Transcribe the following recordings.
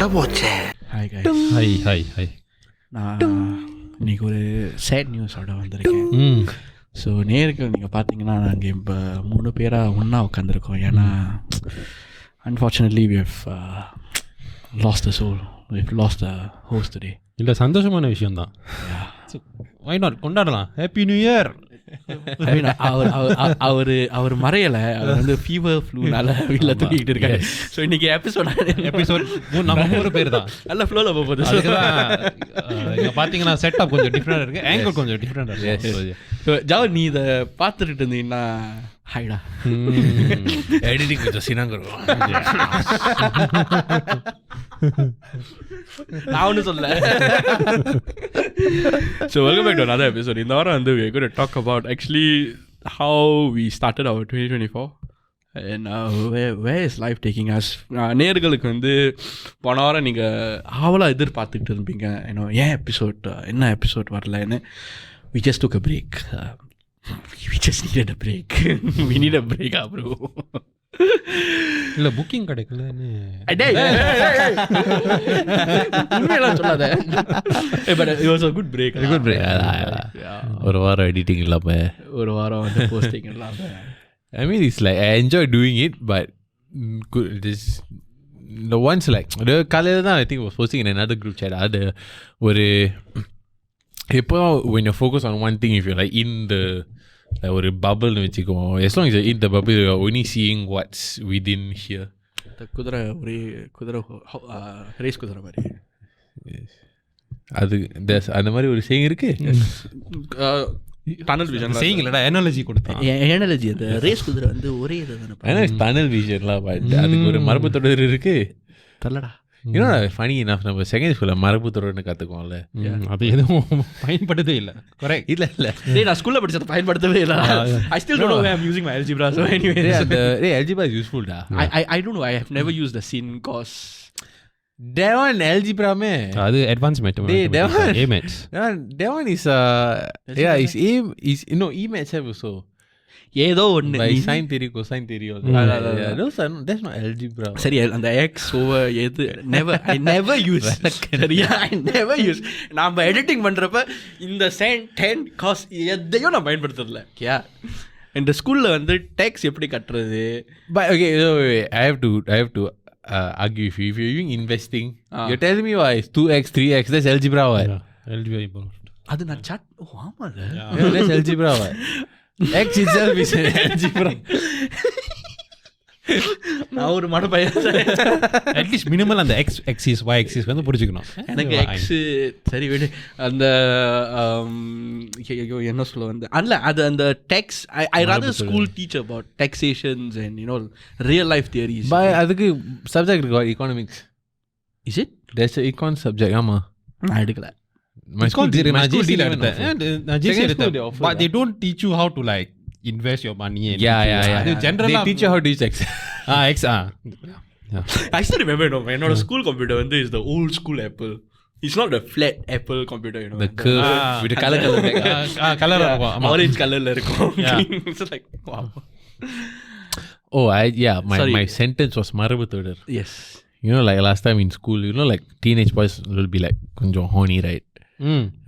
போச்சே. Hi guys. Hi. நான் இன்னைக்கு ஒரு சேட் நியூஸோட வந்திருக்கேன். ஸோ நேருக்கு நீங்கள் பார்த்தீங்கன்னா நாங்கள் இப்போ 3 பேராக ஒன்றா உட்காந்துருக்கோம். ஏன்னா unfortunately we have lost the soul, we have lost the host today. இல்லை, சந்தோஷமான விஷயம் தான். வை நாட் கொண்டாடலாம். Happy new year. அவர் மறையலை, அவர் வந்து ஃபீவர் ஃப்ளூனால வீட்டில் தூக்கிட்டு இருக்காரு. ஸோ இன்னைக்கு எபிசோட் நம்ம 3 பேர் தான் நல்ல ஃப்ளோவில் போகுது. இங்கே பார்த்தீங்கன்னா செட்டப் கொஞ்சம் டிஃப்ரெண்டாக இருக்குது, ஆங்கிள் கொஞ்சம் டிஃப்ரெண்டாக இருக்குது. ஜாவ், நீ இதை பார்த்துட்டு இருந்தீங்கன்னா ஹைடா எடிட்டிங் கொஞ்சம் சினாங்கிறோம். நான் ஒன்றும் சொல்ல. So welcome back to another episode. இந்த வாரம் வந்து we are going to talk about actually how we started our 2024 and where is life taking us. நேர்களுக்கு வந்து போன வாரம் நீங்கள் ஆவலாக எதிர்பார்த்துக்கிட்டு இருப்பீங்க, ஏன் என்ன எபிசோட் வரலன்னு. we just took a break. We just needed a break. We need a break, bro. இல்லை, புக்கிங் கிடைக்கலன்னு உண்மையெல்லாம் சொல்லாத. But it was a good break. ஒரு வாரம் எடிட்டிங் இல்லாமல், ஒரு வாரம் வந்து போஸ்டிங் இல்லாமல். I mean, it's like I enjoy doing it, but the ones like the காலையில் தான் I think was posting in another group chat. அது ஒரு இப்போ when you're focused on one thing, if you're like in the ஒரு பபிள்னு வச்சுக்குவோம், as long as you're in the bubble, you're only seeing what's within here. குதிரை race குதிரை மாதிரி அது அந்த மாதிரி ஒரு செய்யுங்க இருக்கு. டனல் விஷன் செய்யுங்க இல்லடா, அனாலஜி கொடுத்தேன். அனாலஜி அந்த ரேஸ் குதிரை வந்து ஒரே இது தானே. டனல் விஷன்லாம் அதுக்கு ஒரு மரபு தொடர் இருக்கு. தரலடா. இன்னொன்று ஃபனி enough, நம்ம செகண்ட் ஸ்கூலில் மரபு தொடர்னு கற்றுக்குவோம்ல, அது எதுவும் பயன்படுத்தவே இல்லை. கரெக்ட். இல்லை நான் ஸ்கூலில் படிச்சதை பயன்படுத்தவே இல்லை. I still don't know why I'm using my algebra. So anyway, algebra is useful da. I don't know, I have never used the sin cos. That one algebra me. அது advanced mathematics. That one is E-maths have also. ஏதோ ஒன்று sine theory, cosine theory. That's not algebra. சரி, அந்த x over எது I never use. சரியா, I never use. நாம் editing பண்ணுறப்ப இந்த சைன் 10 காஸ் எதையும் நான் பயன்படுத்துறதில்ல. ஓகே, இந்த ஸ்கூலில் வந்து டேக்ஸ் எப்படி கட்டுறது. But okay, I have to argue if you're using investing, you're telling me why it's 2x 3x, that's algebra. Algebra important. அது நான் சாட். ஓ ஆமாம், that's algebra. X itself is an algebra. நான் ஒரு மட பையன். அட்லீஸ்ட் மினிமல் அந்த X exists y exists வந்து புரிஞ்சுக்கணும். எனக்கு எக்ஸ் சரி விடு. அந்த என்ன சொல்ல வந்து அல்ல, அது அந்த tax I rather school teach about taxations and real life theories. அதுக்கு சப்ஜெக்ட் இருக்கு, economics. Is it? That's econ subject. ஆமா, நான் எடுக்கல. But they don't teach you how to like invest your money. They teach you how to use X. X. I still remember, என்னோட school computer வந்து is the old school Apple. It's not the flat Apple computer, the curve with the color color orange colorல இருக்கும். It's like wow. Oh, my sentence was மரபு தொடர். Yes. Like last time in school, like teenage boys will be like கொஞ்சம் horny, right?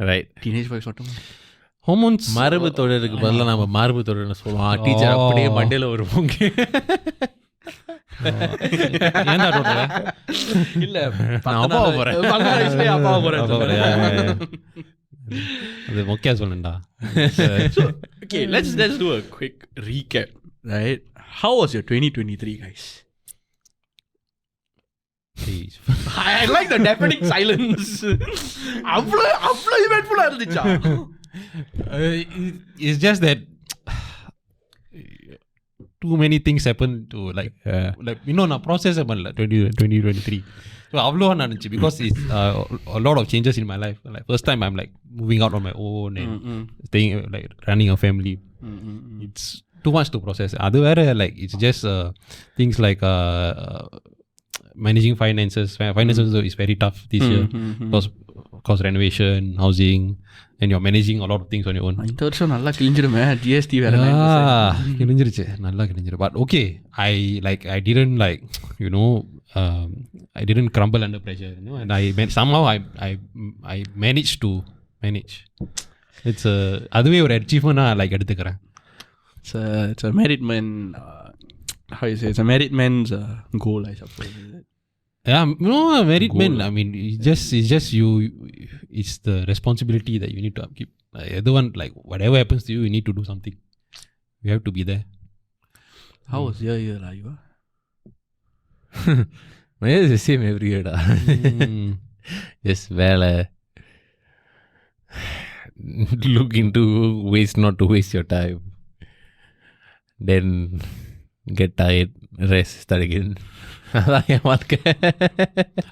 Right. Teenage boys மட்டும் hormones. மரபு தொடருக்கு பதிலாக நம்ம மார்பு தொடர்னு சொல்லுவோம். டீச்சர் அப்படியே மண்டையில் வருவாங்க. இல்லை, அப்பாவை போகிறேன். அது முக்கிய சொல்லணும்டா. Okay, let's do a quick recap, right? How was your 2023, guys? I like the deafening silence. அவ்வளோ இவென்ட்ஃபுல்லா இருந்துச்சா? It's just that too many things happen to like நான் ப்ராசஸ் பண்ணல 2023. So அவ்வளோ நடந்துச்சு because it's a lot of changes in my life. Like first time I'm like moving out on my own and staying like running a family. It's too much to process. அது வேற, like it's just things like managing finances is very tough this year because renovation, housing, and you're managing a lot of things on your own. இந்த வருஷம் நல்லா கிழிஞ்சிருமே, GST வேற கிழிஞ்சிருச்சு, நல்லா கிழிஞ்சிரு. But okay, I didn't like I didn't crumble under pressure, and somehow I managed to manage. It's அதுவே ஒரு achievement like எடுத்துக்கிறேன். It's a married man, how you say, it's a married man's goal, I suppose. Yeah, no, married men. I mean, it's just you. It's the responsibility that you need to upkeep. Everyone, like whatever happens to you, you need to do something. You have to be there. How was your year, like you? My year is the same every year. Just வேலை, look into ways not to waste your time, then get tired, rest, start again. அதான் என் வாழ்க்கை.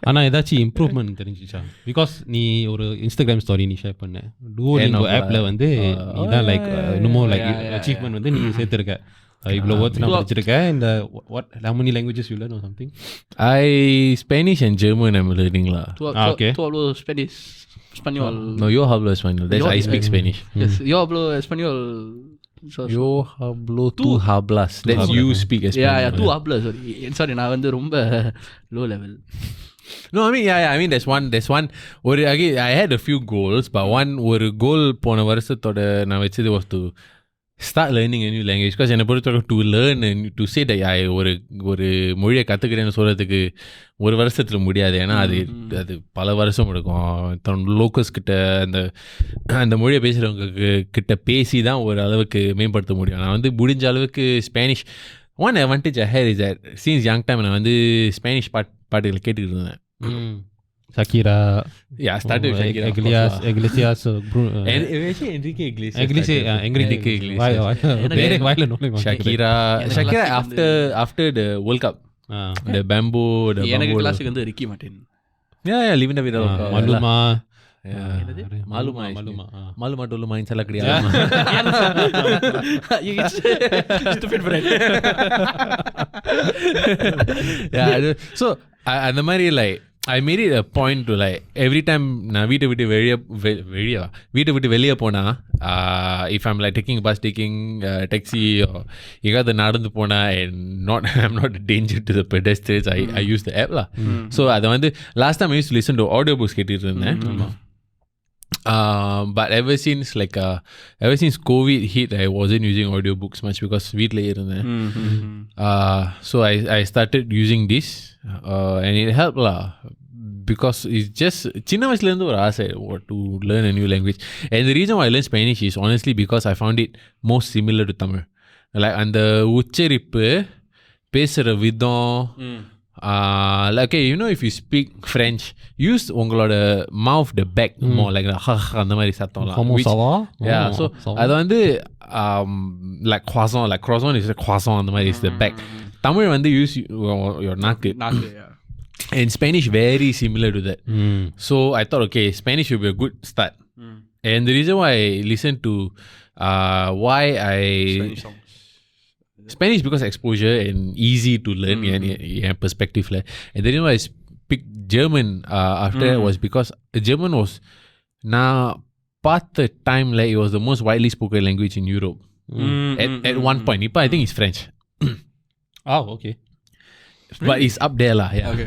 ஆனால் ஏதாச்சும் improvement தெரிஞ்சிச்சா? Because நீ ஒரு Instagram story நீ share பண்ண டூஓலிங்கோ ஆப்பில் வந்து நீ தான் லைக் இன்னமும் லைக் அச்சீவ்மெண்ட் வந்து நீ சேர்த்துருக்க, இவ்வளோ வேர்ட்ஸ் நான் படிச்சிருக்கேன். இந்த how many languages you learn or something? Spanish and German I'm learning lah. Okay. Tu hablo Spanish, Español. No, yo hablo español. I speak Spanish. Yes, yo hablo Español. Yo hablo, tu hablas. That's you speak Spanish. Yeah, tu hablas. Sorry, நான் வந்து ரொம்ப low level. No, I mean there's one ஒரு again I had a few goals, but one ஒரு goal போன வருஷத்தோட நான் வச்சது was to start learning a new language, because என்னை பொறுத்தவரைக்கும் to learn and to say that ஒரு மொழியை கற்றுக்கிறேன்னு சொல்கிறதுக்கு ஒரு வருஷத்தில் முடியாது. ஏன்னா அது பல வருஷம் எடுக்கும். லோக்கல்ஸ் கிட்ட அந்த மொழியை பேசுகிறவங்க கிட்ட பேசி தான் ஒரு அளவுக்கு மேம்படுத்த முடியும். நான் வந்து முடிஞ்ச அளவுக்கு Spanish, one advantage I had is that since young time நான் வந்து ஸ்பானிஷ் பாட்டுகளை கேட்டுக்கிட்டு இருந்தேன். Shakira. Yeah, I started with Shakira. Iglesias. Actually, Enrique Iglesias. Shakira after the World Cup. The bamboo. எனக்கு கிளாஸுக்கு வந்து Ricky Martin. Yeah, living the vida. Maluma. Maluma Doluma inshallah kriya. Stupid friend. Yeah, so அந்த மாதிரி like I made it a point to like every time நான் வீட்டை விட்டு வெளியே போனா, if I'm like taking a bus, taking taxi or எங்காவது நடந்து போனா and I'm not a danger to the pedestrians, I use the app lah. So அதை வந்து last time I used to listen to audiobooks கேட்டுட்டு இருந்தேன். But ever since COVID hit, I wasn't using audiobooks much because வீட்டிலே இருந்தேன். So I started using this and it helped lah, because it's just சின்ன வயசுலேருந்து ஒரு ஆசை to learn a new language. And the reason why I learned Spanish is honestly because I found it most similar to Tamil. Like அந்த உச்சரிப்பு, பேசுகிற விதம், like okay, you know, if you speak French, use உங்களோட mouth the back more like அந்த மாதிரி சத்தம்லாம். Yeah, so அது வந்து like croissant is croissant, அந்த மாதிரி is the back. Tamil வந்து use your நாக்கு. And Spanish very similar to that. So I thought okay, Spanish would be a good start. And the reason why I listened to why I Spanish because exposure and easy to learn and perspective lah. And the reason why I picked German after that was because German was the time like it was the most widely spoken language in Europe at one point. Now I think it's French. Oh, okay. But it's up there lah. Yeah. Okay.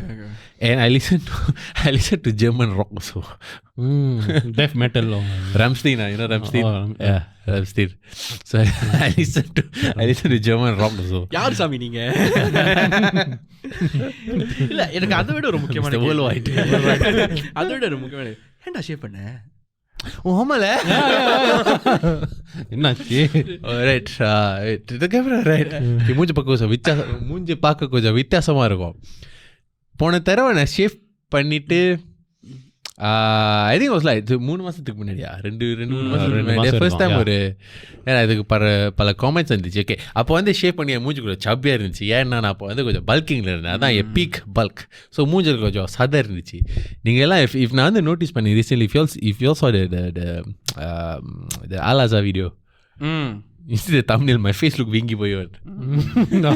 And I listened to German rock also. Death metal. Rammstein, you know Rammstein? Yeah, Rammstein. So I listened to German rock also. யார் சாமி நீங்க? இல்ல எனக்கு அதை விட ஒரு முக்கியமான ஏன்டா ஷேப் பண்ண? ஆமால என்னாச்சு? ரைட் இந்த கேமரா ரைட் மூஞ்சி பார்க்க கொஞ்சம் வித்தியாசமாக இருக்கும். போன தடவை நான் ஷேப் பண்ணிட்டு I think it was like 3 மாதத்துக்கு முன்னாடியா, 2-3 மாதத்துக்கு முன்னாடி ஃபர்ஸ்ட் டைம் ஒரு அதுக்கு பல காமெண்ட்ஸ் இருந்துச்சு. ஓகே, அப்போ வந்து ஷேப் பண்ணி என் மூஞ்சி கொஞ்சம் சப்பியாக இருந்துச்சு. ஏன்னா நான் அப்போ வந்து கொஞ்சம் பல்கிங்கில் இருந்தேன். அதான் என் பீக் பல்க். ஸோ மூஞ்சில் கொஞ்சம் சதை இருந்துச்சு. நீங்கள் எல்லாம் இஃப் நான் வந்து நோட்டீஸ் பண்ணி recently if you saw the Al-Azhar video, you see the thumbnail, my face look wingy boy. No.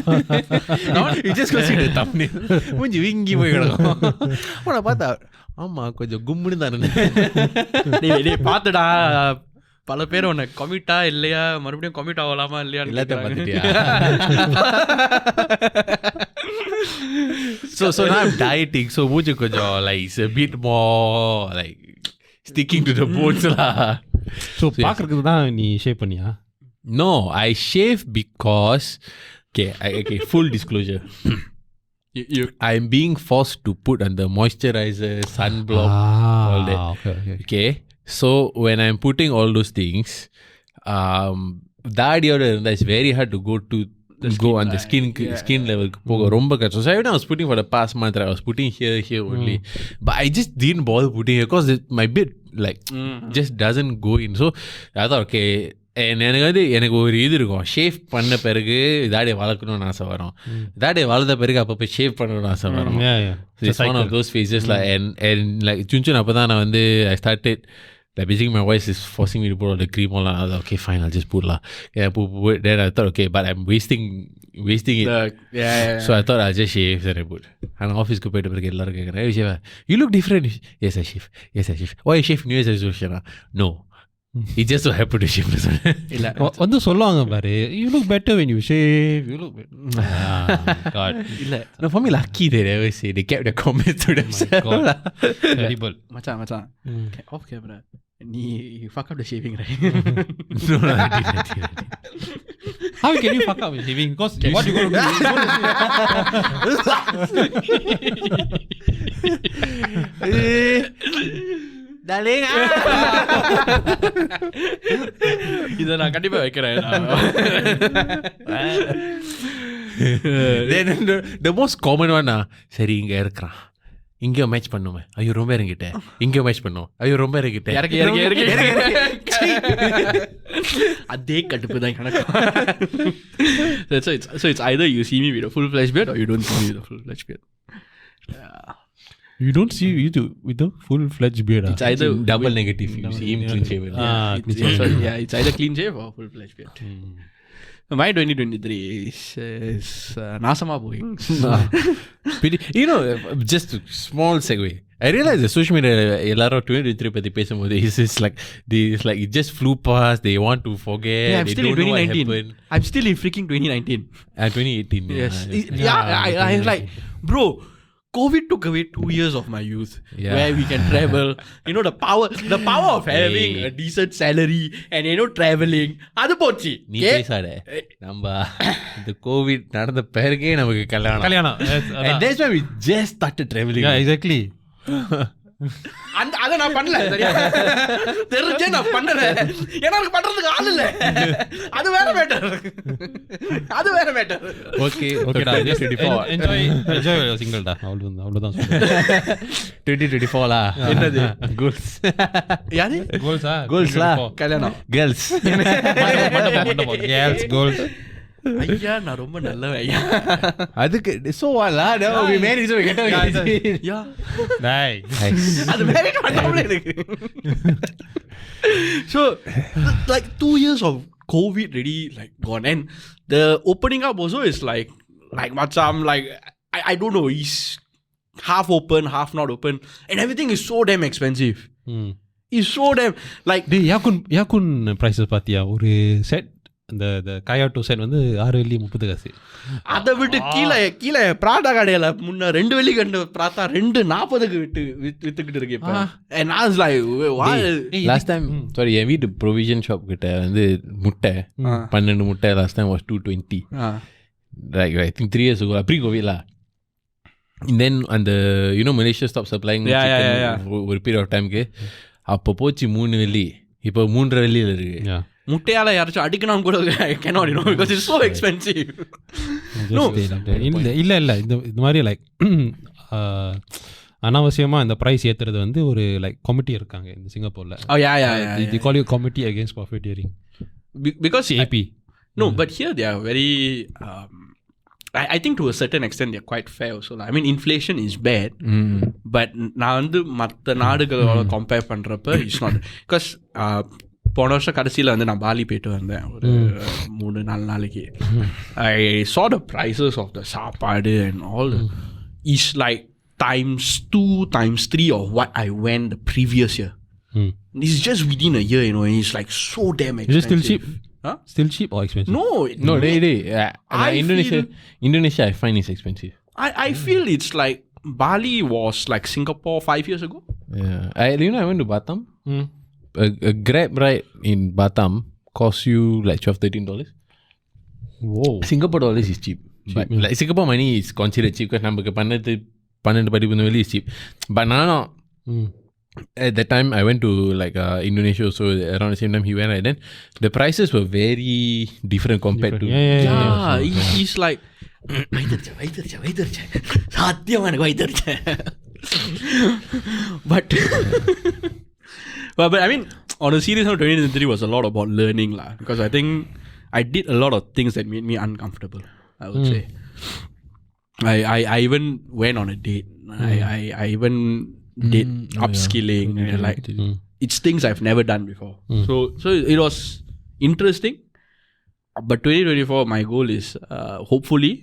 You just go see the thumbnail. மூஞ்சி wingy boy கிடக்கும். நான் பார்த்தா ஆமாம் கொஞ்சம் கும்முன்னு தானே. டேய் பார்த்துடா, பல பேர் உன்னை கமிட்டா இல்லையா, மறுபடியும் கமிட் ஆகலாமா இல்லையா எல்லாத்தையும் பார்த்துட்டியா? So now I'm dieting. So மூஞ்சி கொஞ்சம் like it's a bit more like sticking to the bones lah. So பார்க்கறதுக்கு தான் நீ ஷேப் பண்ணியா? No, I shave because okay, full disclosure. I'm being forced to put on the moisturizer, sunblock, all that. Okay. So when I'm putting all those things, தாடியோட இருந்தா it's very hard to go on the skin level போக ரொம்ப கஷ்டம். So I was putting for the past month, I was putting here only. But I just didn't bother putting here because my beard like just doesn't go in. So I thought, okay, எனக்கு ஒரு இது இருக்கும், shave பண்ண பிறகு தாடியை வளர்க்கணும்னு ஆசை வரும், தாடியை வளர்ந்த பிறகு அப்போ ஷேவ் பண்ணணும்னு ஆசை வரும். It's one of those phases lah. And like சுன்சுன் அப்போ தான் நான் வந்து I started like basically my voice is forcing me to put all the cream all. I was like, okay fine, I'll just put lah. Put. Then I thought, okay, but I'm wasting it. So I thought I'll just shave. Then I put. And office ku போய்ட்டு பிறகு எல்லாரும் கேக்குறாங்க, you look different. Yes I shave. Why you shave New Year's resolution? No. He just so happened to shave this one. இல்ல வந்து சொல்லுவாங்க பாரு, you look better when you shave, you look better. God. இல்ல no, for me lucky they never say, they kept the comments to themselves. Terrible. மச்சான் off camera you fuck up the shaving, right? No, I didn't. How can you fuck up with shaving? Because what you going to do? Darling, இதை நான் கண்டிப்பா வைக்கிறேன். Then the most common one சரி இங்க இருக்கிறான், இங்கேயோ match பண்ணுமே, ஐயோ ரொம்ப இறங்கிட்டேன், இங்கேயோ மேட்ச் பண்ணும், ஐயோ ரொம்ப இறங்கிட்டேன், அதே கடுப்பு தான் கணக்கு. So it's either you see me with a full fledged beard or you don't see me with a full fledged beard. You don't see you with the full-fledged beard. It's either double negative. You see him clean shave. It's either clean shave or full-fledged beard. My 2023 is நாசமா போய். You know, just a small segue. I realized the social media எல்லாரும் 2023 பத்தி பேசும்போது it's like it just flew past. They want to forget. Yeah, I'm still in 2019. I'm still in freaking 2019. 2018. Yes. I was like, bro, COVID took away 2 years of my youth, where we can travel. You know, the power of having a decent salary and traveling. அது போச்சு. நீ பேசாத. நம்ம இந்த Covid நடந்த பிறகே நமக்கு கல்யாணம். And that's why we just started traveling. Yeah, exactly. அதை நான் பண்ணல, சரியா? தெரிஞ்சே நான் பண்ணல, ஏன்னா எனக்கு பண்றதுக்கு ஆள் இல்ல. அது வேற matter. Okay, just 24. Enjoy your single டா. அவ்வளவுதான் சொல்றேன். 2024 லா. என்னது? Goals. யாரு? Goals லா. கல்யாணம். Girls. மண்டபம். Girls, goals. ஐயா நான் ரொம்ப நல்லவன் ஐயா. அதுக்கு so wala no we married so we get out. Yeah. Nice. அது married பண்ணவே இருக்கு. So like 2 years of COVID really like gone, and the opening up also is like macam like I don't know, it's half open half not open and everything is so damn expensive. It's so damn like யாக்குன் prices பாத்தியா? ஒரு set அந்த காயாட்டோ set வந்து 6 வெள்ளி 30 காசு. அதை விட்டு கீழே பிராடா கடையில முன்ன 2 வெள்ளி கண்டு பிராத்தா 2.40க்கு வித்துக்கிட்டு இருக்கேன். And I was like, last time sorry என் வீட்டு provision shop கிட்ட வந்து முட்டை 12 முட்டை last time was 220. Like I think 3 years ago, pre-COVID lah. And then and Malaysia stopped supplying chicken ஒரு period of time க்கு. அப்போ போச்சு 3 வெள்ளி, இப்போ 3.5 வெள்ளியில இருக்கு. முட்டையால யாராச்சும் அடிக்கணும் கூட cannot, because it's so expensive. No, இல்ல இந்த மாதிரி லைக் அனாவசியமா இந்த பிரைஸ் ஏத்துறது வந்து ஒரு லைக் கமிட்டி இருக்காங்க இந்த சிங்கப்பூர்ல. They call you committee against profiteering. Because AP. No, but here they are very I think to a certain extent they're quite fair also. I mean inflation is bad, but நான் வந்து மற்ற நாடுகளோட compare பண்றப்ப it's not, because போன வருஷம் கடைசியில் வந்து நான் பாலி போயிட்டு வந்தேன் ஒரு 3-4 நாளைக்கு. I saw the prices of the சாப்பாடு and all is like times 2 times 3 of what I went the previous year. It's just within a year, and it's like so damn expensive. Is it still cheap? Still cheap or expensive? No, Indonesia I find it's expensive. I feel it's like Bali was like Singapore 5 years ago. Yeah. I went to Batam. A Grab ride in Batam costs you like $12-13. Whoa. Singapore dollars is cheap. But like Singapore money is considered cheap because நமக்கு 12 படிப்பு is cheap. But now, at that time I went to like Indonesia also around the same time he went, right? Then the prices were very different compared to He's like வயிற்றுச்சேன் சத்தியமா எனக்கு வயிற்றுச்சேன் but I mean on a serious note 2023 was a lot about learning lah, because I think I did a lot of things that made me uncomfortable, I would say. I even went on a date. I even did upskilling and like it's things I've never done before. So it was interesting. But 2024 my goal is hopefully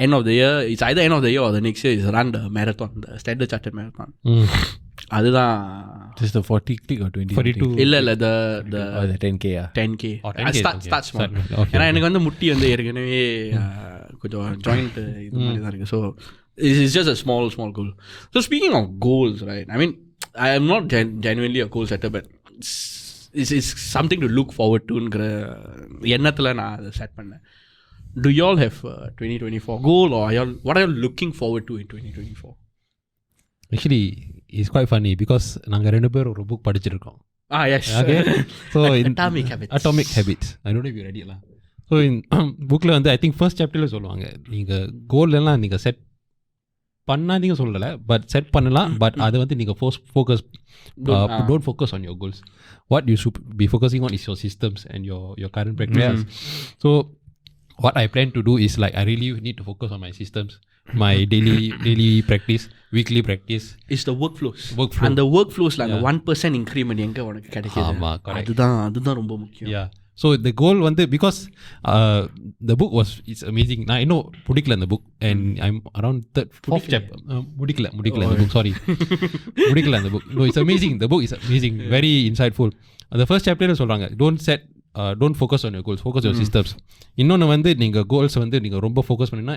end of the year, it's either end of the year or the next year, is run the marathon, the Standard Chartered Marathon. அதுதான் just the 40 click or 20 42 இல்ல the 10k 10k start small. Okay. ஏன்னா எனக்கு வந்து முட்டி வந்து ஏற்கனவே கொஞ்சம் joint இது மாதிரி தான் இருக்கு. So it's just a small goal. So speaking of goals, right, I mean I am not genuinely a goal setter, but it's something to look forward toங்கிற எண்ணத்தில் நான் அதை செட் பண்ணேன். Do you all have 2024 goal, or what are you looking forward to in 2024? Actually, it's quite funny because நாங்கள் 2 பேர் ஒரு book படிச்சிருக்கோம். Yes. Okay. So in Atomic Habits. I don't know if you read it lah. So in புக்கில் வந்து I think first chapterல சொல்லுவாங்க, நீங்கள் கோல் எல்லாம் நீங்கள் செட் பண்ணாதீங்க சொல்லலை, பட் செட் பண்ணலாம், பட் அதை வந்து நீங்கள் focus don't focus on your goals. What you should be focusing on is your systems and your current practices. So what I plan to do is like I really need to focus on my systems, my daily practice, weekly practice. It's the workflows. And the workflows like 1% increment எங்க உனக்கு கிடைக்குது, அதுதான் ரொம்ப முக்கியம். Yeah. So the goal வந்து because the book it's amazing. நான் இன்னும் முடிக்கல அந்த book and I'm around 4th chapter. முடிக்கல அந்த book, sorry. முடிக்கல அந்த book. No, it's amazing. The book is amazing, very insightful. The first chapter சொல்றாங்க, don't focus on your goals, focus your systems. இன்னொன்று வந்து நீங்கள் கோல்ஸ் வந்து நீங்கள் ரொம்ப ஃபோக்கஸ் பண்ணினா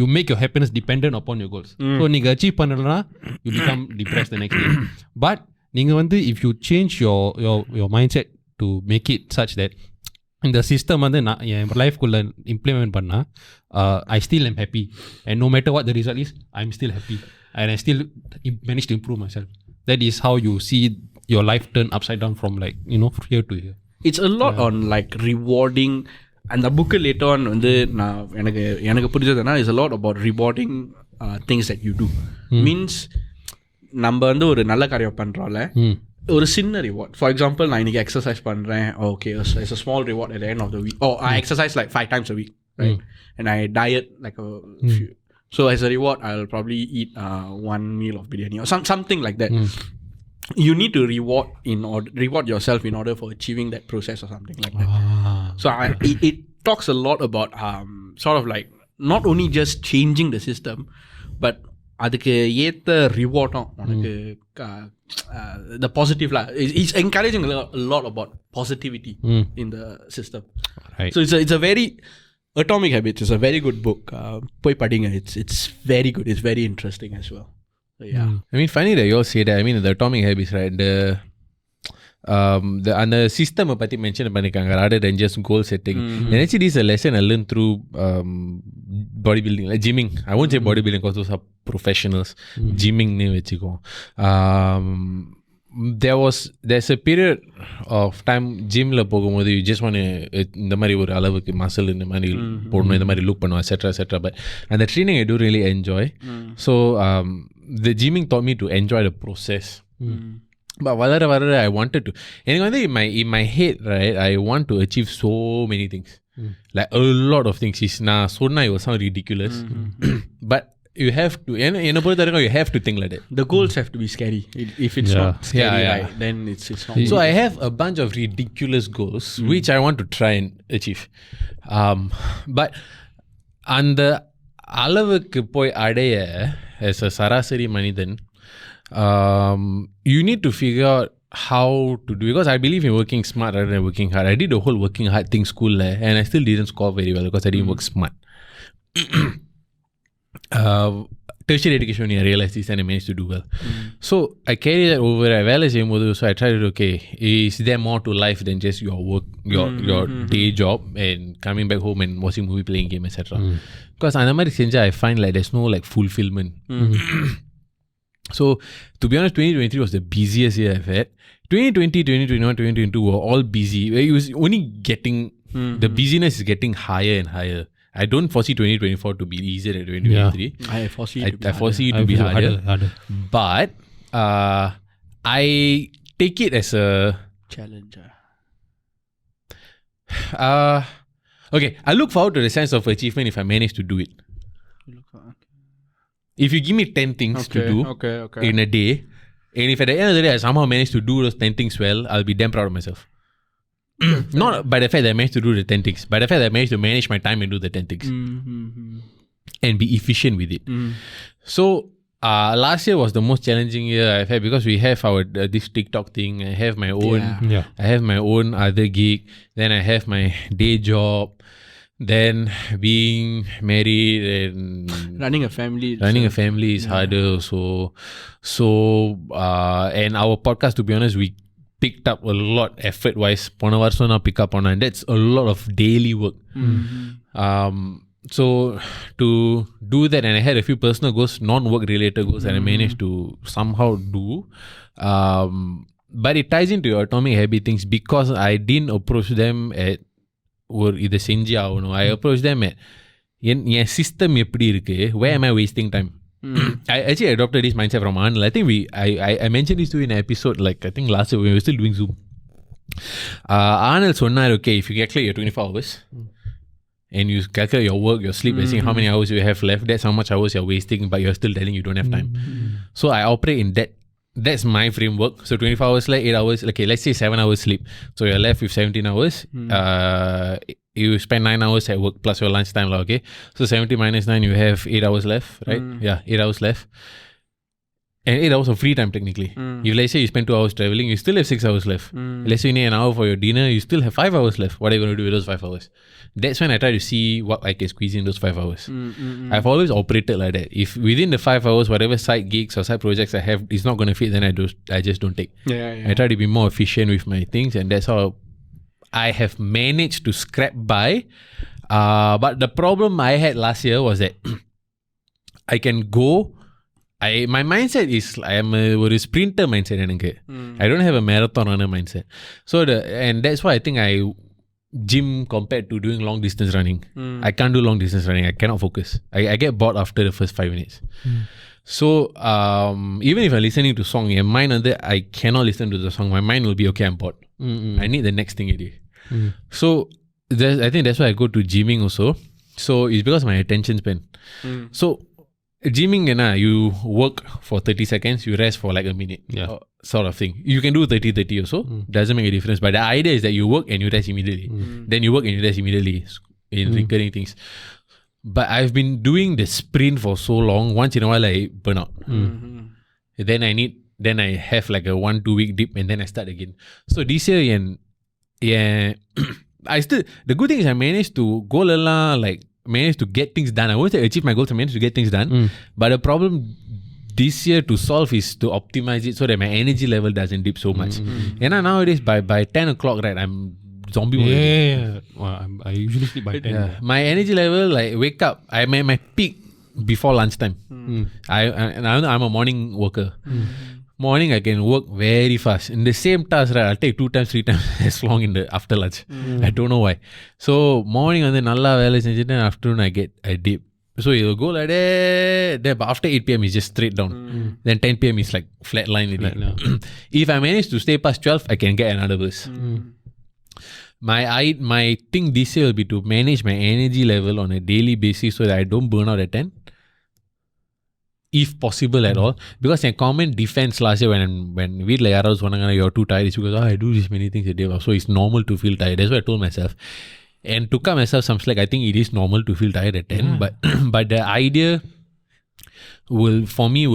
you make your happiness dependent upon your goals. So நீங்கள் achieve பண்ணலன்னா you become depressed the next day. But நீங்கள் வந்து if you change your mindset to make it such that இந்த சிஸ்டம் வந்து நான் என் லைஃப்குள்ளே இம்ப்ளிமெண்ட் பண்ணால் I still am happy, and no matter what the result is, I'm still happy and I still manage to improve myself. That is how you see your life turn upside down from like here to here. It's a lot on like rewarding, and the book later on வந்து நான் எனக்கு புரிஞ்சதுன்னா is a lot about rewarding things that you do. Means நம்ம வந்து ஒரு நல்ல காரியம் பண்ணுறோம்ல, ஒரு சின்ன ரிவார்ட். ஃபார் எக்ஸாம்பிள் நான் இன்னைக்கு எக்ஸசைஸ் பண்ணுறேன், okay it's a small reward at the end of the week. I exercise like 5 times a week, right? And I diet like a few. So as a reward I'll probably eat 1 meal of biryani or something like that. You need to reward yourself in order for achieving that process or something like that. So it talks a lot about sort of like not only just changing the system, but அதுக்கு ஏற்ற ரிவார்டும் உனக்கு the positive lah. It's encouraging a lot about positivity in the system. Right. So it's a very Atomic Habits is a very good book. போய் படிங்க. It's very good. It's very interesting as well. So, yeah. I mean, funny that you all say that. I mean, the Atomic Habits, right? அந்த system பற்றி mention பண்ணியிருக்காங்க rather than just goal setting. And actually this is a lesson I learned through bodybuilding, like gymming. I won't say bodybuilding because those are professionals. Gymming னு வச்சுக்குவோம். There's a period of time gymல போகும்போது you just want to இந்த மாதிரி ஒரு அளவுக்கு muscle இந்த மாதிரி போடணும், இந்த மாதிரி லுக் பண்ணுவோம், etc. But and the training I do really enjoy. So the gymming taught me to enjoy the process. But வளர I wanted to, எனக்கு வந்து in my head, right, I want to achieve so many things, like a lot of things. நான் சொன்னா it will sound ridiculous, but you have to, என்ன பொறுத்த வரைக்கும் you have to think like that. The goals have to be scary. If it's not scary, right, then it's not. So I have a bunch of ridiculous goals which I want to try and achieve, but அந்த அளவுக்கு போய் அடைய as a சராசரி மனிதன், you need to figure out how to do, because I believe in working smart rather than working hard. I did the whole working hard thing school and I still didn't score very well because I didn't work smart. tertiary education only I realized this and I managed to do well. So I carry that over. I வேலை செய்யும்போது, so I tried to, okay, is there more to life than just your work, your day job and coming back home and watching movie, playing game, etc. Because அந்த மாதிரி செஞ்சா I find like there's no like fulfillment. So to be honest, 2023 was the busiest year I've had. 2020, 2021, 2022 were all busy. It was only getting, the busyness is getting higher and higher. I don't foresee 2024 to be easier than 2023. I foresee it to be I foresee it to be harder. But I take it as a challenge. Okay, I look forward to the sense of achievement if I manage to do it. If you give me 10 things to do in a day, and if at the end of the day I somehow manage to do those 10 things well, I'll be damn proud of myself. Not by the fact that I managed to do the 10 things, by the fact that I managed to manage my time and do the 10 things. And be efficient with it. So, last year was the most challenging year I've had because we have our this TikTok thing. I have my own, I have my own other gig. Then I have my day job. Then being married and running a family is harder. So and our podcast, to be honest, we picked up a lot effort wise. Pona varsam na pick up on, and that's a lot of daily work. So to do that, and I had a few personal goals, non-work related goals, and I managed to somehow do. But it ties into your atomic habit things because I didn't approach them at or இதை செஞ்சு ஆகணும். I approach them at N system எப்படி இருக்கு, where am I wasting time? I actually adopted this mindset from Arnold. I think I mentioned this to you in an episode like I think last year when we were still doing Zoom. Arnold சொன்னார், okay, if you calculate your 24 hours and you calculate your work, your sleep, and seeing how many hours you have left, that's how much hours you're wasting, but you're still telling you don't have time. So I operate in that's my framework. So 24 hours, like 8 hours, okay, let's say 7 hours sleep. So you're left with 17 hours. You spend 9 hours at work plus your lunch time, okay? So 70 minus 9, you have 8 hours left, right? Yeah, 8 hours left. And 8 hours of free time technically. If let's say you spend 2 hours traveling, you still have 6 hours left. Let's say you need an hour for your dinner, you still have 5 hours left. What are you going to do with those 5 hours? That's when I try to see what I can squeeze in those 5 hours. I've always operated like that. If within the 5 hours, whatever side gigs or side projects I have is not going to fit, then I just don't take. I try to be more efficient with my things, and that's how I have managed to scrap by. But the problem I had last year was that I can go. My mindset is I am a sprinter mindset. I don't have a marathon runner mindset. So and that's why I think I gym compared to doing long distance running. I can't do long distance running. I cannot focus. I get bored after the first 5 minutes. So even if I'm listening to song, in mind I cannot listen to the song. My mind will be okay, I'm bored. I need the next thing already. So I think that's why I go to gymming also. So it's because of my attention span. So gymming, you work for 30 seconds, you rest for like a minute, sort of thing. You can do 30-30 also, doesn't make a difference. But the idea is that you work and you rest immediately. Then you work and you rest immediately in recurring things. But I've been doing the sprint for so long, once in a while I burn out. Then I have like a 1-2 week dip and then I start again. So this year, the good thing is I managed to go managed to get things done. I won't say achieve my goals, I managed to get things done. But the problem this year to solve is to optimize it so that my energy level doesn't dip so much. And nowadays by 10 o'clock, right, I'm zombie mode. Well, I usually sleep by 10. My energy level, like wake up, I'm at my peak before lunchtime. I'm a morning worker. Morning I can work very fast. In the same task, right, I'll take 2 times, 3 times as long in the after lunch. I don't know why. So morning and then nalla vela senjittu, afternoon I dip. So it will go like that. Then after 8 p.m. it's just straight down. Then 10 p.m. is like flat line. If I manage to stay past 12, I can get another burst. My thing this year will be to manage my energy level on a daily basis so that I don't burn out at 10. If possible at all. Because in common defense last year when we like was you're too tired, it's because I do this many things a day. So it's normal to feel tired. That's what I told myself. And to come myself some slack, I think it is normal to feel tired at 10. But the idea will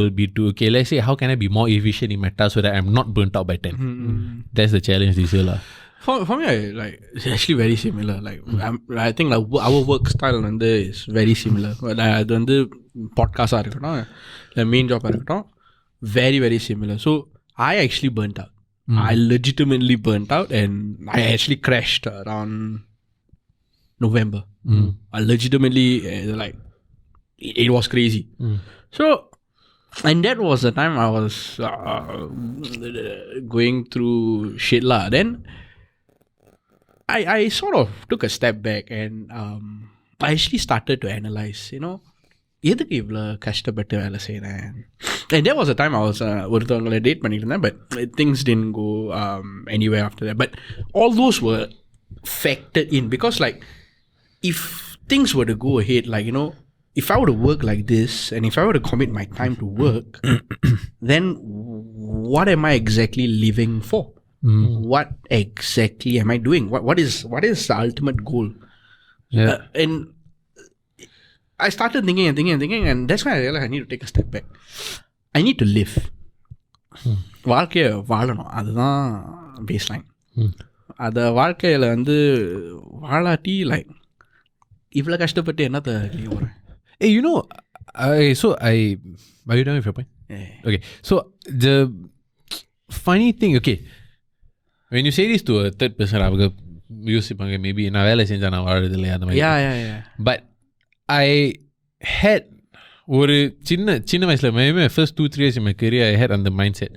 be to, okay, let's say how can I be more efficient in my task so that I'm not burnt out by 10. That's the challenge this year. For me, it's actually very similar. I think our work style is very similar. அது வந்து பாட்காஸ்டாக இருக்கட்டும் இல்லை main ஜாபாக இருக்கட்டும், very very similar. So I actually burnt out. I legitimately burnt out, and I actually crashed around November. I legitimately it was crazy. So, and that was the time I was going through shit lah. Then I sort of took a step back, and I actually started to analyze, எதுக்கு இவ்வளோ கஷ்டப்பட்டு வேலை செய்கிறேன். And that was the time I was ஒருத்தவங்களை date பண்ணிட்டு இருந்தேன், but things didn't go anywhere after that. But all those were factored in, because if things were to go ahead, if I were to work like this, and if I were to commit my time to work, then what am I exactly living for? What exactly am I doing? What is the ultimate goal? Yeah. And I started thinking, and that's why I realized I need to take a step back. I need to live. வாழ்க்கையை வாழணும், அதுதான் baseline. அதை வாழ்க்கையில் வந்து வாழாட்டி இவ்வளோ கஷ்டப்பட்டு என்னத்தை வரேன். Hey, are you done with your point? Yeah. Okay, so the funny thing, okay, when you say this to a third person, அவங்க யோசிப்பாங்க மேபி நான் வேலை செஞ்சா நான் வாழறது இல்லையா அந்த மாதிரி. Yeah. But I had ஒரு சின்ன வயசுல maybe first 2-3 years in my career I had on the mindset.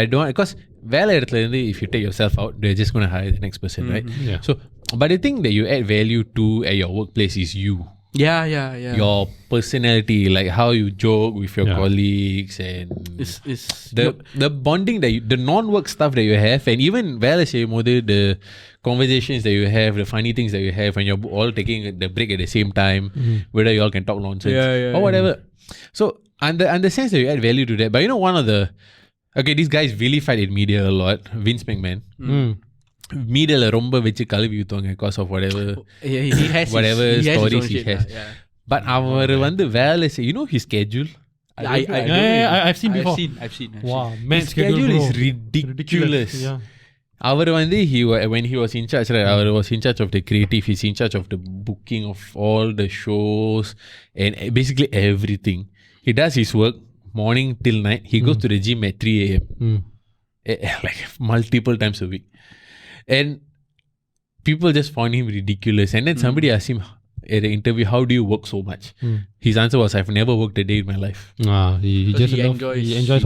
I don't, because வேலை இடத்துல இருந்து if you take yourself out, they're just going to hire the next person, right? Yeah. So but the thing that you add value to at your workplace is you. Yeah. Your personality, like how you joke with your colleagues, and It's the bonding that the non-work stuff that you have, and even வேலை செய்யும் போது the conversations that you have, the funny things that you have when you're all taking the break at the same time, whether you all can talk nonsense or whatever. So and the sense that you add value to that. But one of the these guys really fight in media a lot. Vince McMahon. மீடியால ரொம்ப வச்சு கழுவி ஊத்துவாங்க because of whatever stories he has. But அவர் வந்து வேலை his schedule. I've seen before. I've seen. Wow, man, his schedule is ridiculous. Yeah. அவர் வந்து when he was in charge, right? Our was in charge of the creative. He's in charge of the booking of all the shows and basically everything. He does his work morning till night. He goes to the gym at 3 a.m. Multiple times a week. And people just found him ridiculous. And then somebody asked him at the interview, how do you work so much? His answer was, I've never worked a day in my life. He enjoys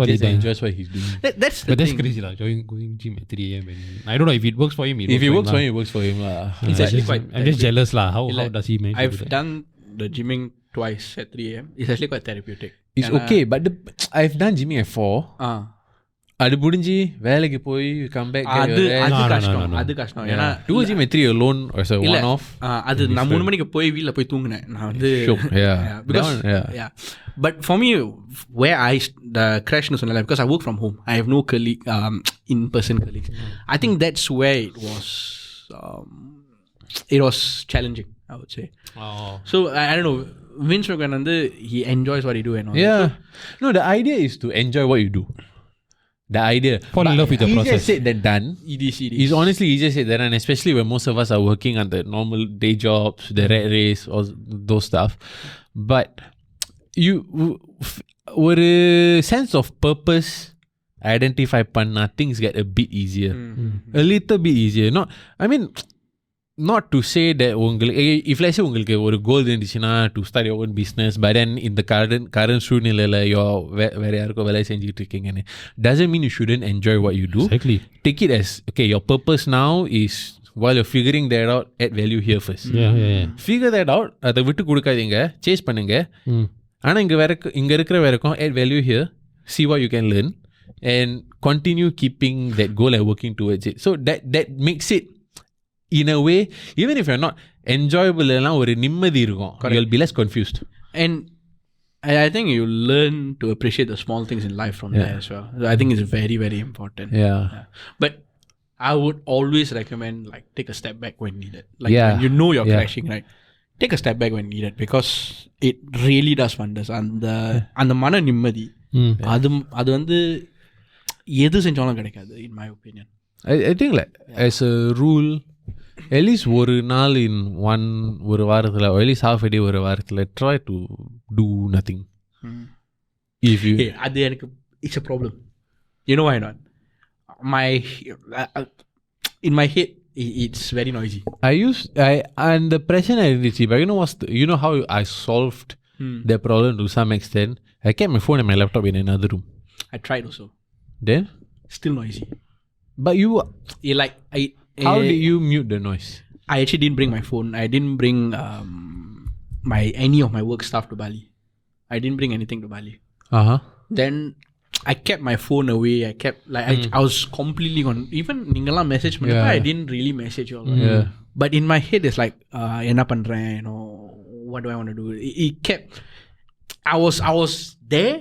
what he enjoys what he's doing. That's crazy lah. Going gym at 3 a.m. and I don't know if it works for him. If it works for him, it works for him lah. It's actually quite. I'm just jealous lah. How does he manage? I've done the gymming twice at 3 a.m. It's actually quite therapeutic. It's okay, but I've done gymming at 4. அது முடிஞ்சு வேலைக்கு போய் come back அது கஷ்டம். ஏன்னா do gym at 3 alone as a one off. அது நான் 3 மணிக்கு போய் வீட்ல போய் தூங்குனேன். நான் வந்து But for me, where the crash னு சொன்னல, because I work from home, I have no colleague, in-person colleagues. I think that's where it was challenging, I would say. So I don't know, Vince McMahon வந்து he enjoys what he do and all. Yeah. No, the idea is to enjoy what you do. The idea. Fall in love with the process. Easier said than done. It is. It's honestly easier said than done, especially when most of us are working on the normal day jobs, the rat race, or those stuff. But ஒரு sense of purpose identify பண்ணா things get a bit easier. A little bit easier. Not to say that if let's say உங்களுக்கு ஒரு கோல் இருந்துச்சுன்னா to start your own business, but then in the current சூழ்நிலையில வேற யாருக்கோ வேலை செஞ்சுட்டு இருக்கீங்கன்னு doesn't mean you shouldn't enjoy what you do. Exactly. Take it as your purpose now is while you're figuring that out, add value here first. Yeah. Figure that out. அதை விட்டு கொடுக்காதீங்க, chase பண்ணுங்க. ஆனா இங்க இருக்கிற வரைக்கும் add value here, see what you can learn and continue keeping that goal and working towards it. So that makes it in a way, even if you're not enjoyable, ஒரு நிம்மதி இருக்கும். You'll be less confused. And I think you learn to appreciate the small things in life from there as well. So I think it's very, very important. Yeah. But I would always recommend take a step back when needed. When you know you're crashing, right? Take a step back when needed, because it really does wonders. அந்த மன நிம்மதி அது வந்து எது செஞ்சாலும் கிடைக்காது, in my opinion. I think like as a rule, at least ஒரு நாள் in ஒரு வாரத்துல or at least half a day ஒரு வாரத்துல try to do nothing. If you அது எனக்கு it's a problem. You know why not? My in my head it's very noisy. And the pressure I did see, but you know how I solved the problem to some extent? I kept my phone and my laptop in another room. I tried also. Then? Still noisy. But how did you mute the noise? I actually didn't bring my phone. I didn't bring any of my work stuff to Bali. I didn't bring anything to Bali. Then I kept my phone away. I kept I was completely gone. Even ningala message pannappa I didn't really message you all. Yeah. But in my head it's like enna pandren, you know, what do I want to do? It kept I was there,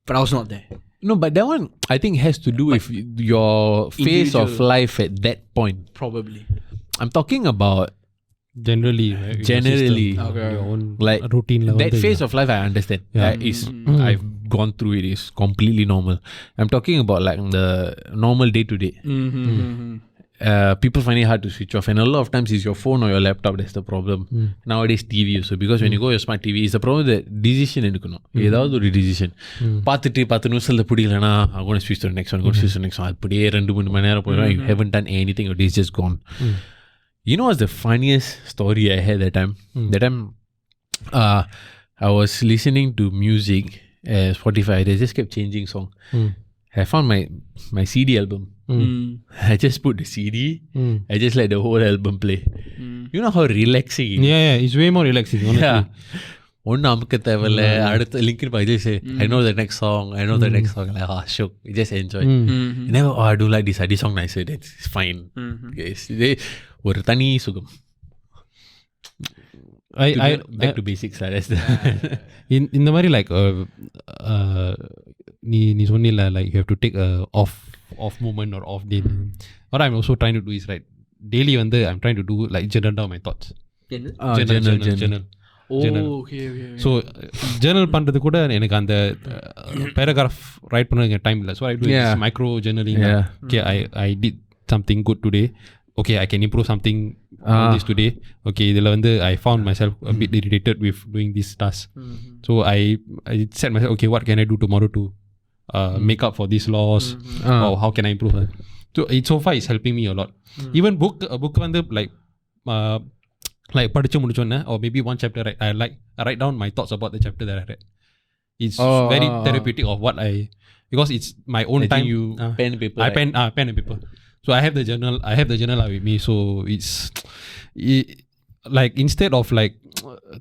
but I was not there. No, but that one I think has to do with your phase of life at that point. Probably. I'm talking about generally, right? Generally. Okay. Your own Like routine that phase of life I understand. I've gone through it. It's completely normal. I'm talking about like the normal day to day. People find it hard to switch off, and a lot of times it's your phone or your laptop that's the problem. Nowadays TV also, because when you go your smart TV, it's a problem that decision எடுக்கணும் ஏதாவது ஒரு decision பார்த்துட்டு 10 நிமிஷத்துல பிடிக்கலனா I'm going to switch to the next one, going to switch to the next one, அப்படியே 2-3 மணி நேரம் போயிடும். You haven't done anything, your day is just gone. You know what's the funniest story I had that time? That time I was listening to music Spotify. They just kept changing song. I found my CD album. I just put the CD. I just let the whole album play. You know how relaxing it is? Yeah, it's way more relaxing, honestly. Yeah. ஒன்னும் அமுக்க தேவையில்ல, அடுத்த link just say I know the next song, like shook, you just enjoy. Never I do like this song nicer, that's fine. Yes, ஒரு தனி சுகம். Back to basics. That's இந்த மாதிரி like நீ சொன்னில like you have to take a off moment or off day. What I'm also trying to do is right daily I'm trying to do like journal down my thoughts. Journal. Okay. So journal பண்றது கூட எனக்கு அந்த paragraph write பண்ண time இல்ல. So I do this micro journaling. Okay, I did something good today. Okay, I can improve something on this today. Okay, idhila I found myself a bit irritated with doing this task. So I said myself, okay, what can I do tomorrow to make up for this loss? Or how can I improve? So so far it's helping me a lot. Even book like படிச்சு முடிச்சோன்னே or maybe one chapter I write down my thoughts about the chapter that I read. It's very therapeutic of what because it's my own time. You pen and paper. Pen and paper. So I have the journal with me. So it's like instead of like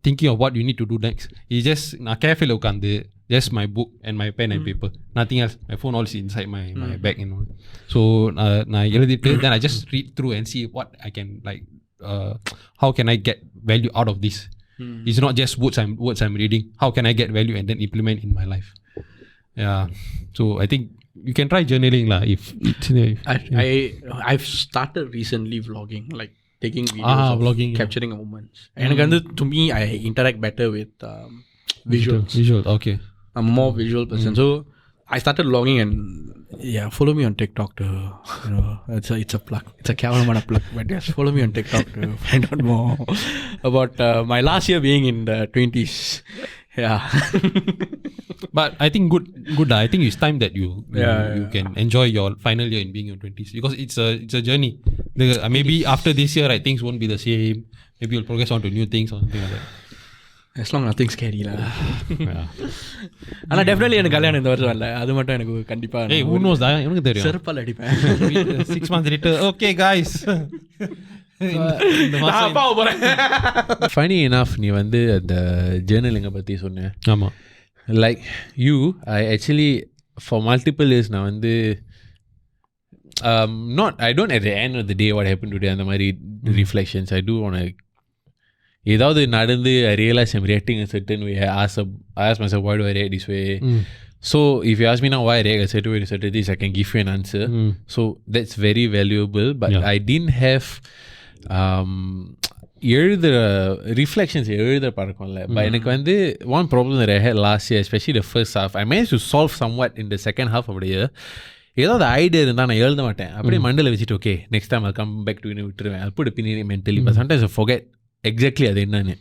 thinking of what you need to do next, it's just na careful ukande just my book and my pen and paper, nothing else. My phone also inside my bag and all. So na then I just read through and see what I can like how can I get value out of this. It's not just words I'm reading. How can I get value and then implement in my life? Yeah. So I think you can try journaling lah if I've started recently vlogging, like taking videos of vlogging, capturing moments. And to me I interact better with visuals. Okay. I'm a more visual person. So I started vlogging and follow me on TikTok to it's a plug. It's a cameraman plug, but yes, follow me on TikTok to find out more about my last year being in the 20s. Yeah. But I think good. I think it's time that you can enjoy your final year in being in your 20s, because it's a journey. Maybe after this year, things won't be the same. Maybe you'll progress on to new things or something like that. As long nothing scary lah. ஆனா definitely எனக்கு கல்யாணம் இந்த வருஷம் இல்ல, அது மட்டும் எனக்கு கண்டிப்பா. Who knows that? எனக்கு தெரியும். செருப்பால அடிப்பேன். 6 months later, okay guys. Funny enough, நீ அந்த journaling பத்தி சொன்ன. ஆமா. Like you, I actually for multiple years நான் I don't at the end of the day what happened today அந்த மாதிரி reflections. I do want to ஏதாவது நடந்து I realize I'm reacting a certain way. I ask myself, why do I react this way? So if you ask me now why I react a certain way to certain things, I can give you an answer. So that's very valuable. But I didn't have எழுதுற reflections எழுதுற பழக்கம் இல்லை. But எனக்கு one problem that I had last year, especially the first half, I managed to solve somewhat in the second half of the year, ஏதாவது idea இருந்தால் நான் எழுத மாட்டேன். அப்படியே மண்டல வச்சுட்டு okay next time I'll come back to விட்டுருவேன். I'll put a pin in it mentally. But sometimes I forget exactly அது என்னன்னு.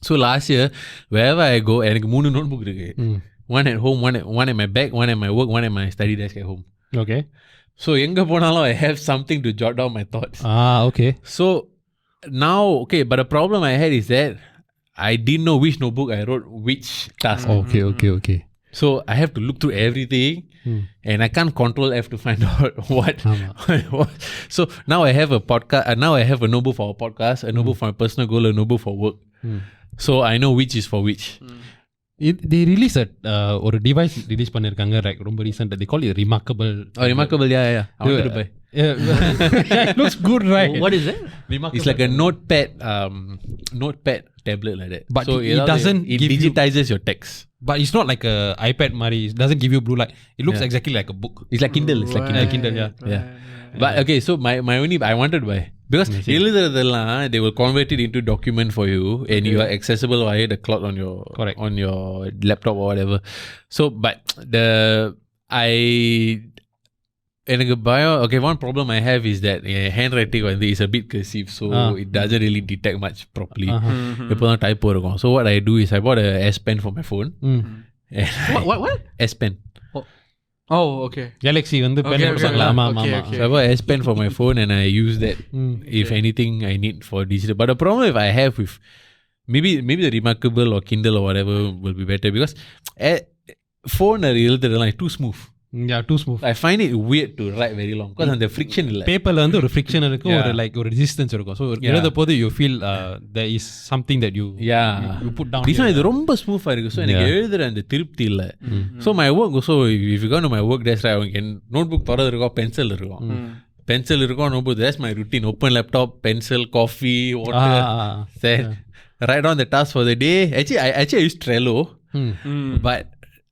So last year wherever I go எனக்கு 3 notebook இருக்கு. One at home, one at my bag, one at my work, one at my study desk at home. Okay. So எங்க போனாலும் I have something to jot down my thoughts. Okay. So now okay, but the problem I had is that I didn't know which notebook I wrote which task. Okay. So I have to look through everything and I can't control F to find out what. So now I have a podcast. Now I have a notebook for a podcast, a notebook for my personal goal, a notebook for work. So I know which is for which. They release ஒரு device release பண்ணிருக்காங்க like ரொம்ப recent. They call it remarkable. Oh, remarkable, yeah. I wanted to buy. It looks good, right? What is it? Remarkable. It's like a notepad tablet like that. But so it doesn't it give digitizes your text. But it's not like a iPad Mari. It doesn't give you blue light. It looks exactly like a book. It's like Kindle. It's like Kindle. Yeah. But okay, so my only I wanted to buy because எழுதுறதெல்லாம் they will convert it into document for you and you are accessible via the cloud on your on your laptop or whatever. So but எனக்கு பயம். Okay, one problem I have is that handwriting is a bit cursive, so it doesn't really detect much properly. எப்போதான் typo இருக்கும். So what I do is I bought a S Pen for my phone. What? S Pen. Oh, okay. Galaxy வந்து pen கொடுத்தாங்களா? ஆமா. So I bought S Pen for my phone and I use that if anything I need for digital. But the problem if I have with maybe the Remarkable or Kindle or whatever will be better because phone எழுதுறதெல்லாம் too smooth. Yeah, too smooth. I find it weird to write very long because அந்த friction இல்ல. பேப்பர்ல வந்து ஒரு friction இருக்கும், ஒரு like ஒரு resistance இருக்கும். So எழுத போது you feel there is something that you put down. இது ரொம்ப ஸ்மூத்தா இருக்கு. So எனக்கு எழுதுற அந்த திருப்தி இல்ல. So my work also if you go to my work desk right I can notebook தரது இருக்கும், pencil இருக்கும். Pencil இருக்கும், notebook. That's my routine. Open laptop, pencil, coffee, water. Then write down the task for the day. Actually I use Trello. But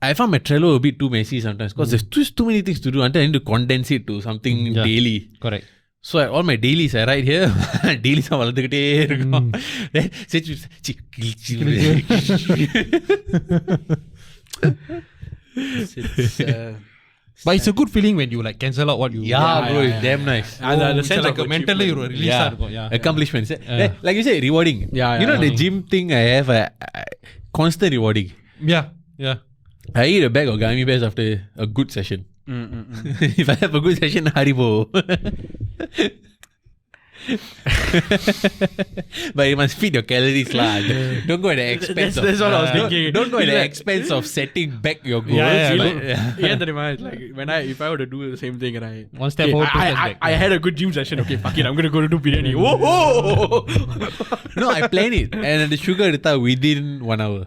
I found my Trello a bit too messy sometimes because there's just too many things to do until I need to condense it to something daily. Correct. So all my dailies I write here. Dailies வளர்ந்துக்கிட்டே இருக்கும். But it's a good feeling when you like cancel out what you bro, it's damn nice. The sense like a mentally you release இருக்கும். Accomplishments. Like you say rewarding. You know the gym thing I have constant rewarding. Yeah. I eat a bag of gummy bears after a good session. If I have a good session, Haribo. But you must feed your calories lah. Don't go at the expense that's what I was thinking. Don't go at the expense of setting back your goals. If I were to do the same thing, right? One step forward, two steps back. I had a good gym session. Okay, fuck it, I'm gonna go to do biryani. No, I plan it. And the sugar எடுத்தா within 1 hour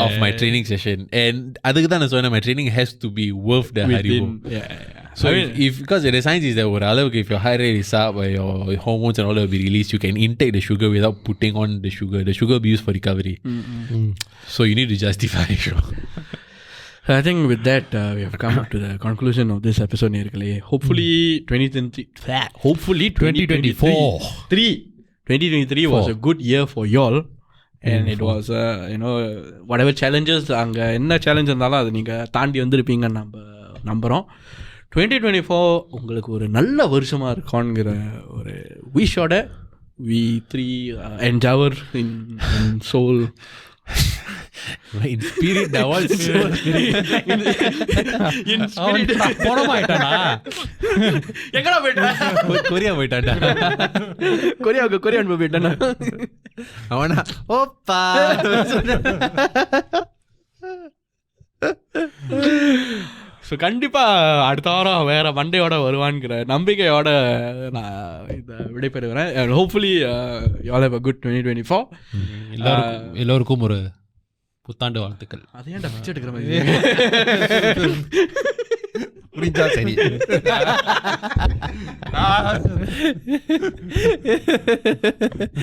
of my training session. And அதுக்கு தான் நான் சொன்னேன் my training has to be worth the Haribo. So if because the science is that ஒரு அளவுக்கு if your heart rate is up or your hormones and all that will be released, you can intake the sugar without putting on the sugar. The sugar will be used for recovery. So you need to justify it. I think with that we have come up to the conclusion of this episode. Hopefully 2023 was a good year for y'all. And it was whatever challenges அங்கே என்ன challenge இருந்தாலும் அதை நீங்கள் தாண்டி வந்திருப்பீங்கன்னு நம்புகிறோம். 2024 உங்களுக்கு ஒரு நல்ல வருஷமாக இருக்கும்ங்கிற ஒரு விஷோட we three endeavor in soul in spirit that was in spirit போனமாயிட்டானா எங்கடா போயிட்டா கொரியா போயிட்டான்டா கொரியான் போயிட்டானா அவனா ஓப்பா ஸோ கண்டிப்பாக அடுத்த வாரம் வேறு மண்டேயோட வருவான்ங்கிற நம்பிக்கையோட நான் இதை விடைபெறுகிறேன். And hopefully you all have a good 2024. எல்லோருக்கும் ஒரு புத்தாண்டு வாழ்த்துக்கள். அதே ஏன்டா பிச்சை எடுக்கிற மாதிரி புரிஞ்சா சரி.